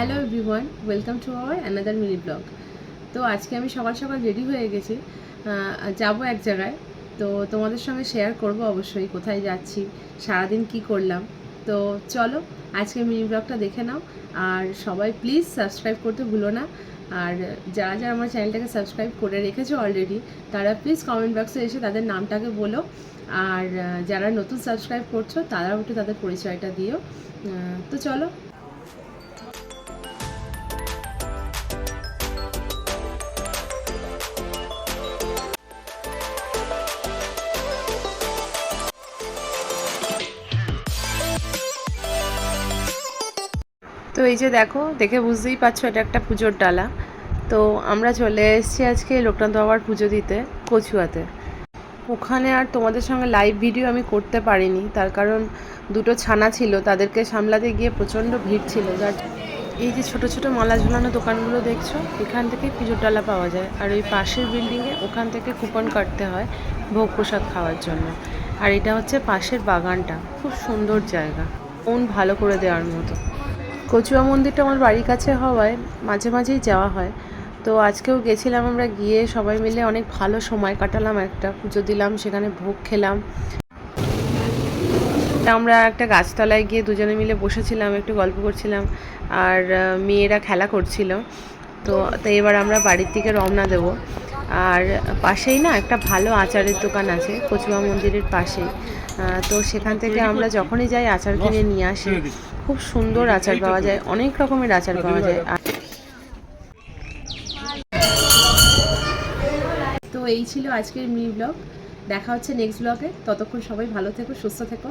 Hello everyone, welcome to our another mini blog. তো আজকে আমি সকাল সকাল রেডি হয়ে গেছি, যাব এক জায়গায়। তো তোমাদের সঙ্গে শেয়ার করব অবশ্যই কোথায় যাচ্ছি, সারাদিন কি করলাম। তো চলো আজকে মিনি ব্লগটা দেখে নাও। আর সবাই প্লিজ সাবস্ক্রাইব করতে ভুলো না। আর যারা যারা আমার চ্যানেলটাকে সাবস্ক্রাইব করে রেখেছো অলরেডি, তারা প্লিজ কমেন্ট বক্সে এসে তাদের নামটাকে বলো। আর যারা নতুন সাবস্ক্রাইব করছো তারাও একটু তাদের পরিচয়টা দিও। তো চলো। তো এই যে দেখো, দেখে বুঝতেই পারছো এটা একটা পুজোর ডালা। তো আমরা চলে এসেছি আজকে লোকনাথ বাবার পুজো দিতে কচুয়াতে। ওখানে আর তোমাদের সঙ্গে লাইভ ভিডিও আমি করতে পারিনি, তার কারণ দুটো ছানা ছিল, তাদেরকে সামলাতে গিয়ে প্রচণ্ড ভিড় ছিল। যার এই যে ছোট ছোট মালা ঝুলানো দোকানগুলো দেখছো, এখান থেকে পুজোর ডালা পাওয়া যায়। আর ওই পাশের বিল্ডিংয়ে ওখান থেকে কুপন কাটতে হয় ভোগ প্রসাদ খাওয়ার জন্য। আর এটা হচ্ছে পাশের বাগানটা, খুব সুন্দর জায়গা, মন ভালো করে দেওয়ার মতো। কচুয়া মন্দিরটা আমার বাড়ির কাছে হওয়ায় মাঝে মাঝেই যাওয়া হয়। তো আজকেও গেছিলাম আমরা, গিয়ে সবাই মিলে অনেক ভালো সময় কাটালাম, একটা পুজো দিলাম, সেখানে ভোগ খেলাম। আমরা একটা গাছতলায় গিয়ে দুজনে মিলে বসেছিলাম, একটু গল্প করছিলাম, আর মেয়েরা খেলা করছিল। তো এবার আমরা বাড়ির দিকে রওনা দেব। আর পাশেই না একটা ভালো আচারের দোকান আছে কচুয়া মন্দিরের পাশেই। তো সেখান থেকে আমরা যখনই যাই আচার কিনে নিয়ে আসি। খুব সুন্দর আচার পাওয়া যায়, অনেক রকমের আচার পাওয়া যায়। তো এই ছিল আজকের মিনি ব্লগ। দেখা হচ্ছে নেক্সট ব্লগে। ততক্ষণ সবাই ভালো থেকো, সুস্থ থেকো।